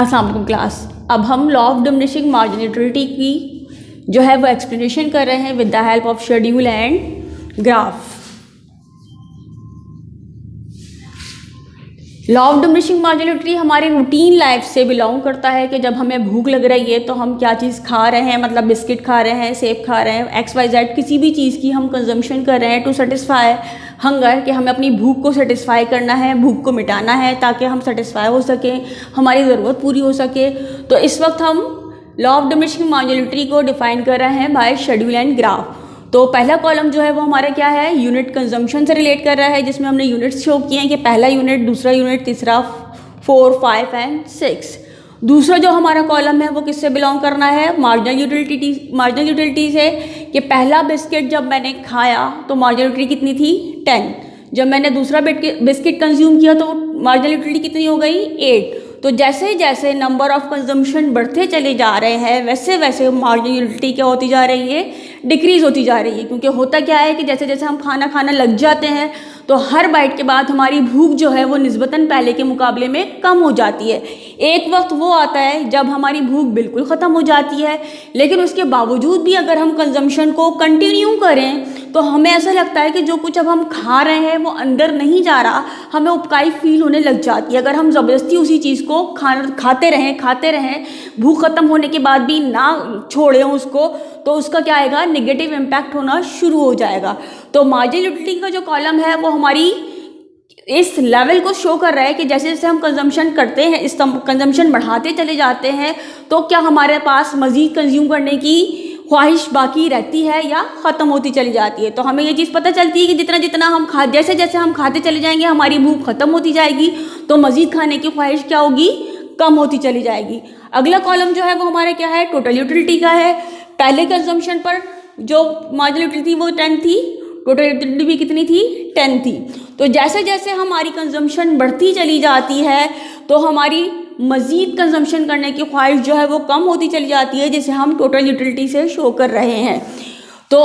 अस्सलाम वालेकुम क्लास। अब हम लॉ ऑफ डिमिनिशिंग मार्जिनलिटी की जो है वो एक्सप्लेनेशन कर रहे हैं with the help of schedule and graph. Law of diminishing marginality हमारे रूटीन लाइफ से बिलोंग करता है कि जब हमें भूख लग रही है तो हम क्या चीज़ खा रहे हैं, मतलब बिस्किट खा रहे हैं, सेब खा रहे हैं, XYZ किसी भी चीज़ की हम कंजम्पशन कर रहे हैं टू सेटिस्फाई हंगर, कि हमें अपनी भूख को सेटिस्फाई करना है, भूख को मिटाना है ताकि हम सेटिस्फाई हो सकें, हमारी ज़रूरत पूरी हो सके। तो इस वक्त हम लॉ ऑफ डिमिनिशिंग मार्जिनलिटी को डिफाइन कर रहे हैं बाय शेड्यूल एंड ग्राफ। तो पहला कॉलम जो है वो हमारा क्या है, यूनिट कंजम्पशन से रिलेट कर रहा है, जिसमें हमने यूनिट्स शो किए हैं कि पहला यूनिट, दूसरा यूनिट, तीसरा 4, 5 एंड 6। दूसरा जो हमारा कॉलम है वो किससे बिलोंग करना है, मार्जिनल यूटिलिटी से, कि पहला बिस्किट जब मैंने खाया तो मार्जिनल यूटिलिटी कितनी थी, 10। जब मैंने दूसरा बिस्किट कंज्यूम किया तो मार्जिनल यूटिलिटी कितनी हो गई, 8। तो जैसे जैसे नंबर ऑफ कंजम्पशन बढ़ते चले जा रहे हैं वैसे वैसे मार्जिनल यूटिलिटी क्या होती जा रही है, डिक्रीज़ होती जा रही है। क्योंकि होता क्या है कि जैसे जैसे हम खाना खाना लग जाते हैं तो हर बाइट के बाद हमारी भूख जो है वो निस्बतन पहले के मुकाबले में कम हो जाती है। एक वक्त वो आता है जब हमारी भूख बिल्कुल ख़त्म हो जाती है, लेकिन उसके बावजूद भी अगर हम कंजम्पशन को कंटिन्यू करें तो हमें ऐसा लगता है कि जो कुछ अब हम खा रहे हैं वो अंदर नहीं जा रहा, हमें उबकाई फील होने लग जाती है। अगर हम ज़बरदस्ती उसी चीज़ को खाते रहें, भूख ख़त्म होने के बाद भी ना छोड़ें उसको, तो उसका क्या आएगा, नेगेटिव इम्पैक्ट होना शुरू हो जाएगा। तो मार्जिनल यूटिलिटी का जो कॉलम है वो हमारी इस लेवल को शो कर रहा है कि जैसे जैसे हम कंजम्पशन करते हैं, इस कंजम्पशन बढ़ाते चले जाते हैं तो क्या हमारे पास मज़ीद कंज्यूम करने की ख्वाहिश बाकी रहती है या ख़त्म होती चली जाती है। तो हमें ये चीज़ पता चलती है कि जितना जितना जैसे जैसे हम खाते चले जाएंगे हमारी भूख ख़त्म होती जाएगी, तो मज़ीद खाने की ख्वाहिश क्या होगी, कम होती चली जाएगी। अगला कॉलम जो है वो हमारा क्या है, टोटल यूटिलिटी का है। पहले कंजम्पशन पर जो मार्जिनल यूटिलिटी वो 10 थी, टोटल यूटिलिटी भी कितनी थी, 10 थी। तो जैसे जैसे हमारी कंजम्पशन बढ़ती चली जाती है तो हमारी मज़ीद कंजम्पशन करने की ख्वाहिश जो है वो कम होती चली जाती है, जिसे हम टोटल यूटिलिटी से शो कर रहे हैं। तो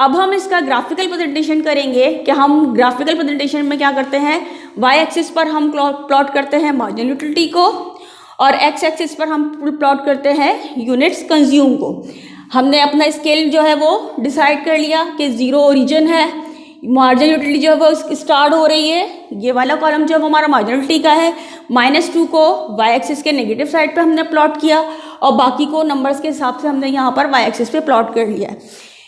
अब हम इसका ग्राफिकल प्रेजेंटेशन करेंगे कि हम ग्राफिकल प्रेजेंटेशन में क्या करते हैं, वाई एक्सिस पर हम प्लॉट करते हैं मार्जिनल यूटिलिटी को और एक्स एक्सिस पर हम प्लॉट करते हैं यूनिट्स कंज्यूम को। हमने अपना स्केल जो है वो डिसाइड कर लिया कि 0 ओरिजिन है, मार्जिनल यूटिलिटी जो है वो स्टार्ट हो रही है, ये वाला कॉलम जो है वो हमारा मार्जिनल यूटिलिटी का है। -2 को वाई एक्सिस के नेगेटिव साइड पे हमने प्लॉट किया और बाकी को नंबर्स के हिसाब से हमने यहाँ पर वाई एक्सिस पे प्लॉट कर लिया है।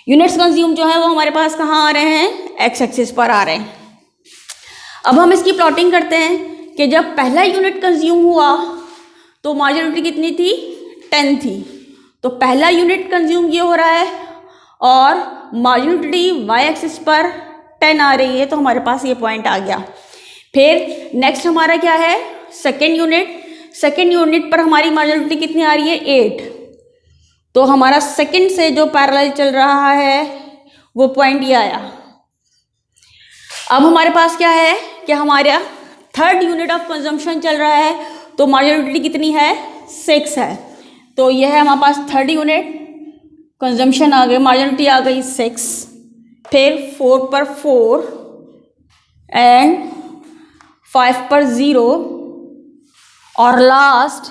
यूनिट्स कंज्यूम जो है वो हमारे पास कहाँ आ रहे हैं, एक्स एक्सिस पर आ रहे हैं। अब हम इसकी प्लॉटिंग करते हैं कि जब पहला यूनिट कंज्यूम हुआ तो मार्जिनल यूटिलिटी कितनी थी, 10 थी। तो पहला यूनिट कंज्यूम ये हो रहा है और मार्जिनल यूटिलिटी वाई एक्सिस पर 10 आ रही है, तो हमारे पास ये पॉइंट आ गया। फिर नेक्स्ट हमारा क्या है, सेकेंड यूनिट पर हमारी मार्जिनल यूटिलिटी कितनी आ रही है, 8। तो हमारा सेकेंड से जो पैरेलल चल रहा है वो पॉइंट ये आया। अब हमारे पास क्या है कि हमारा थर्ड यूनिट ऑफ कंजम्पशन चल रहा है, तो मार्जिनल यूटिलिटी कितनी है, 6 है। तो यह है हमारे पास थर्ड यूनिट कंजम्पशन आ गई, मार्जिनल यूटिलिटी आ गई 6। फिर 4 पर 4 एंड 5 पर 0 और लास्ट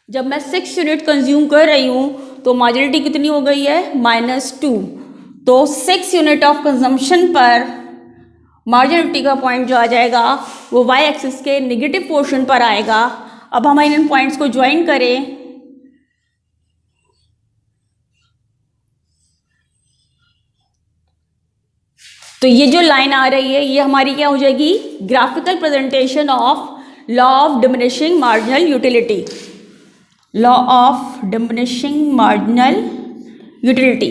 जब मैं 6 यूनिट कंज्यूम कर रही हूँ तो मार्जिनल यूटिलिटी कितनी हो गई है, -2। तो 6 यूनिट ऑफ कंजम्पशन पर मार्जिनल यूटिलिटी का पॉइंट जो आ जाएगा वो वाई एक्सिस के नेगेटिव पोर्शन पर आएगा। अब हम इन पॉइंट्स को ज्वाइन करें तो ये जो लाइन आ रही है ये हमारी क्या हो जाएगी, graphical presentation of law of diminishing marginal utility. Law of diminishing marginal utility,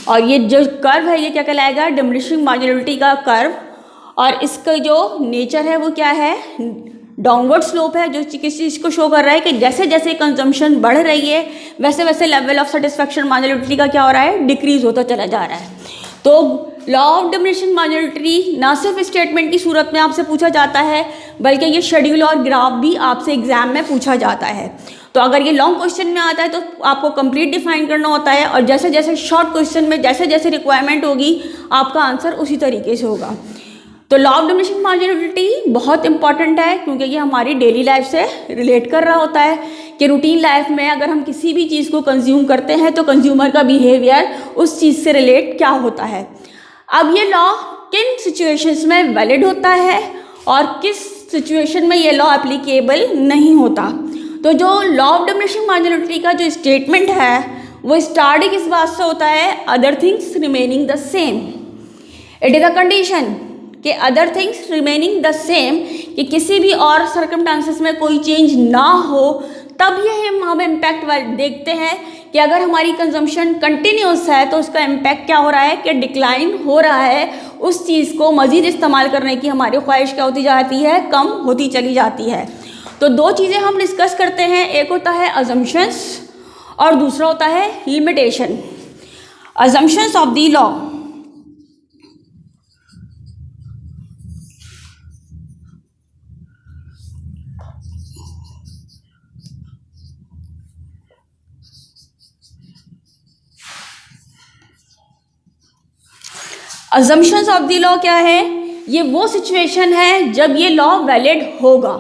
और ये जो कर्व है ये क्या कहलाएगा, डिमिनिशिंग मार्जिनल यूटिलिटी का कर्व। और इसका जो नेचर है वो क्या है, डाउनवर्ड स्लोप है, जो किस चीज़ को शो कर रहा है कि जैसे जैसे कंजम्पशन बढ़ रही है वैसे वैसे level of satisfaction marginal utility का क्या हो रहा है, डिक्रीज होता चला जा रहा है। तो law of diminishing marginal utility ना सिर्फ स्टेटमेंट की सूरत में आपसे पूछा जाता है बल्कि ये शेड्यूल और ग्राफ भी आपसे एग्जाम में पूछा जाता है। तो अगर ये लॉन्ग क्वेश्चन में आता है तो आपको कंप्लीट डिफाइन करना होता है, और जैसे जैसे शॉर्ट क्वेश्चन में जैसे जैसे रिक्वायरमेंट होगी आपका आंसर उसी तरीके से होगा। तो लॉ ऑफ डिमिनिशिंग मार्जिनलिटी बहुत इंपॉर्टेंट है क्योंकि ये हमारी डेली लाइफ से रिलेट कर रहा होता है कि रूटीन लाइफ में अगर हम किसी भी चीज़ को कंज्यूम करते हैं तो कंज्यूमर का बिहेवियर उस चीज़ से रिलेट क्या होता है। अब ये लॉ किन सिचुएशंस में वैलिड होता है और किस सिचुएशन में ये लॉ एप्लीकेबल नहीं होता। तो जो लॉ ऑफ डिमिनिशिंग मार्जिनलिटी का जो स्टेटमेंट है वो स्टार्टिंग इस बात से होता है other things remaining the same. It is a condition कि other things remaining the same, कि किसी भी और सर्कमस्टांसेस में कोई चेंज ना हो, तब ये हम इम्पैक्ट देखते हैं कि अगर हमारी कंजम्पशन कंटिन्यूस है तो उसका इम्पैक्ट क्या हो रहा है कि डिक्लाइन हो रहा है, उस चीज़ को मज़ीद इस्तेमाल करने की हमारी ख्वाहिश क्या होती जाती है, कम होती चली जाती है। तो दो चीज़ें हम डिस्कस करते हैं, एक होता है अजम्पशंस और दूसरा होता है limitation. Assumptions of the law. Assumptions of the law क्या है? ये वो सिचुएशन है जब ये लॉ वैलिड होगा।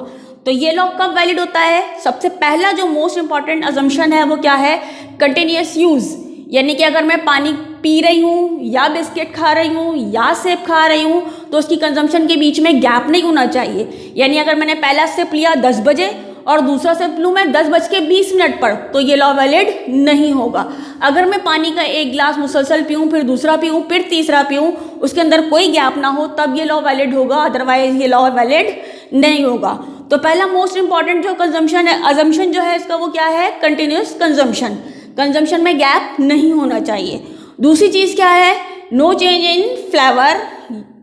तो ये लॉ कब वैलिड होता है? सबसे पहला जो मोस्ट इंपॉर्टेंट अजम्पशन है वो क्या है? Continuous use. यानी कि अगर मैं पानी पी रही हूँ या बिस्किट खा रही हूँ या सेब खा रही हूँ तो उसकी कंजम्पशन के बीच में गैप नहीं होना चाहिए। यानी अगर मैंने पहला सिप लिया 10 बजे और दूसरा सिप लूँ मैं 10:20 पर, तो ये लॉ वैलिड नहीं होगा। अगर मैं पानी का एक गिलास मुसलसल पीऊँ, फिर दूसरा पीऊँ, फिर तीसरा पीऊँ, उसके अंदर कोई गैप ना हो, तब ये लॉ वैलिड होगा, अदरवाइज ये लॉ वैलिड नहीं होगा। तो पहला मोस्ट इंपॉर्टेंट जो कंजम्पशन है, अजम्पशन जो है इसका, वो क्या है? Continuous consumption. कंजम्पशन में गैप नहीं होना चाहिए। दूसरी चीज़ क्या है? नो चेंज इन फ्लेवर,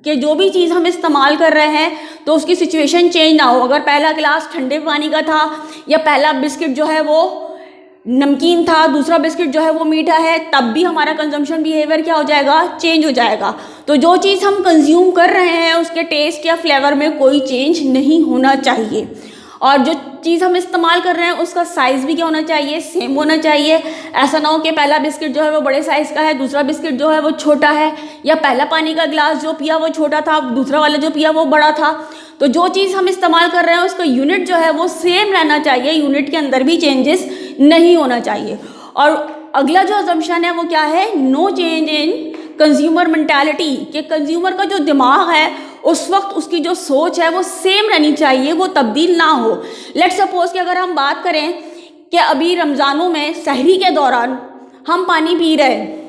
कि जो भी चीज़ हम इस्तेमाल कर रहे हैं तो उसकी सिचुएशन चेंज ना हो। अगर पहला गिलास ठंडे पानी का था या पहला बिस्किट जो है वो नमकीन था, दूसरा बिस्किट जो है वो मीठा है, तब भी हमारा कंजम्पशन बिहेवियर क्या हो जाएगा? चेंज हो जाएगा। तो जो चीज़ हम कंज्यूम कर रहे हैं उसके टेस्ट या फ्लेवर में कोई चेंज नहीं होना चाहिए। और जो चीज़ हम इस्तेमाल कर रहे हैं उसका साइज़ भी क्या होना चाहिए? सेम होना चाहिए। ऐसा ना हो कि पहला बिस्किट जो है वो बड़े साइज़ का है, दूसरा बिस्किट जो है वो छोटा है, या पहला पानी का गिलास जो पिया वो छोटा था, दूसरा वाला जो पिया वो बड़ा था। तो जो चीज़ हम इस्तेमाल कर रहे हैं उसका यूनिट जो है वो सेम रहना चाहिए, यूनिट के अंदर भी चेंजेस नहीं होना चाहिए। और अगला जो अजम्पशन है वो क्या है? No change in consumer mentality, कि कंज्यूमर का जो दिमाग है उस वक्त उसकी जो सोच है वो सेम रहनी चाहिए, वो तब्दील ना हो। लेट्स सपोज कि अगर हम बात करें कि अभी रमज़ानों में सहरी के दौरान हम पानी पी रहे हैं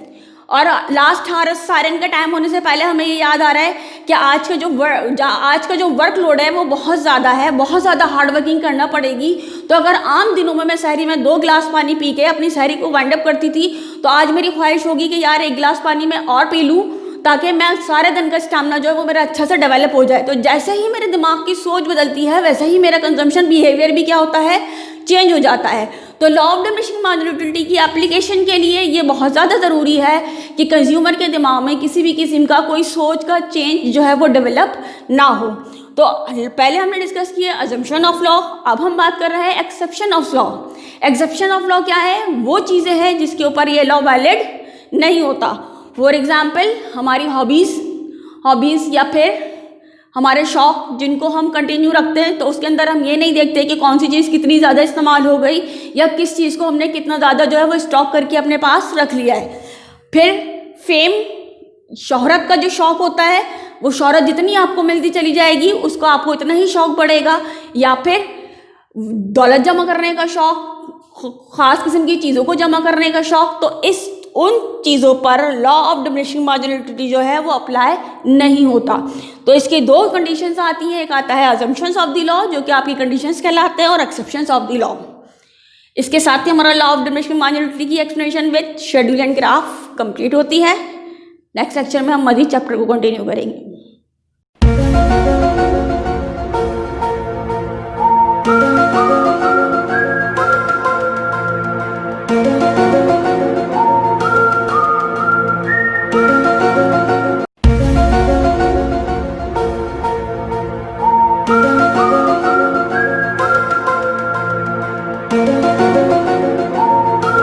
और लास्ट सायरन का टाइम होने से पहले हमें ये याद आ रहा है कि आज का जो वर्कलोड है वो बहुत ज़्यादा है, बहुत ज़्यादा हार्ड वर्किंग करना पड़ेगी। तो अगर आम दिनों में मैं सहरी में 2 गिलास पानी पी के अपनी सहरी को वाइंड अप करती थी, तो आज मेरी ख्वाहिश होगी कि यार 1 गिलास पानी मैं और पी लूँ ताकि मैं सारे दिन का स्टैमिना जो है वो मेरा अच्छा से डेवलप हो जाए। तो जैसे ही मेरे दिमाग की सोच बदलती है वैसे ही मेरा कंजम्पशन बिहेवियर भी क्या होता है? चेंज हो जाता है। तो लॉ ऑफ डिमिनिशिंग मार्जिनलिटी की एप्लीकेशन के लिए ये बहुत ज़्यादा ज़रूरी है कि कंज्यूमर के दिमाग में किसी भी किस्म का कोई सोच का चेंज जो है वो डेवलप ना हो। तो पहले हमने डिस्कस किया अजम्पशन ऑफ लॉ, अब हम बात कर रहे हैं exception of law. Exception of law क्या है? वो चीज़ें हैं जिसके ऊपर ये लॉ वैलिड नहीं होता। फॉर एग्ज़ाम्पल हमारी हॉबीज़ या फिर हमारे शौक़ जिनको हम कंटिन्यू रखते हैं, तो उसके अंदर हम ये नहीं देखते कि कौन सी चीज़ कितनी ज़्यादा इस्तेमाल हो गई या किस चीज़ को हमने कितना ज़्यादा जो है वो स्टॉक करके अपने पास रख लिया है। फिर फेम, शोहरत का जो शौक़ होता है, वो शोहरत जितनी आपको मिलती चली जाएगी उसको आपको इतना ही शौक़ बढ़ेगा। या फिर दौलत जमा करने का शौक़, ख़ास किस्म की चीज़ों को जमा करने का शौक़, तो उन चीज़ों पर लॉ ऑफ डिमिनिशिंग मार्जिनलिटी जो है वो अप्लाई नहीं होता। तो इसकी 2 कंडीशंस आती हैं, एक आता है अजम्पशंस ऑफ द लॉ जो कि आपकी कंडीशंस कहलाते हैं, और एक्सेप्शंस ऑफ द लॉ। इसके साथ ही हमारा लॉ ऑफ डिमिनिशिंग मार्जिनलिटी की explanation with schedule and graph complete होती है। नेक्स्ट लेक्चर में हम मज़ीद चैप्टर को कंटिन्यू करेंगे।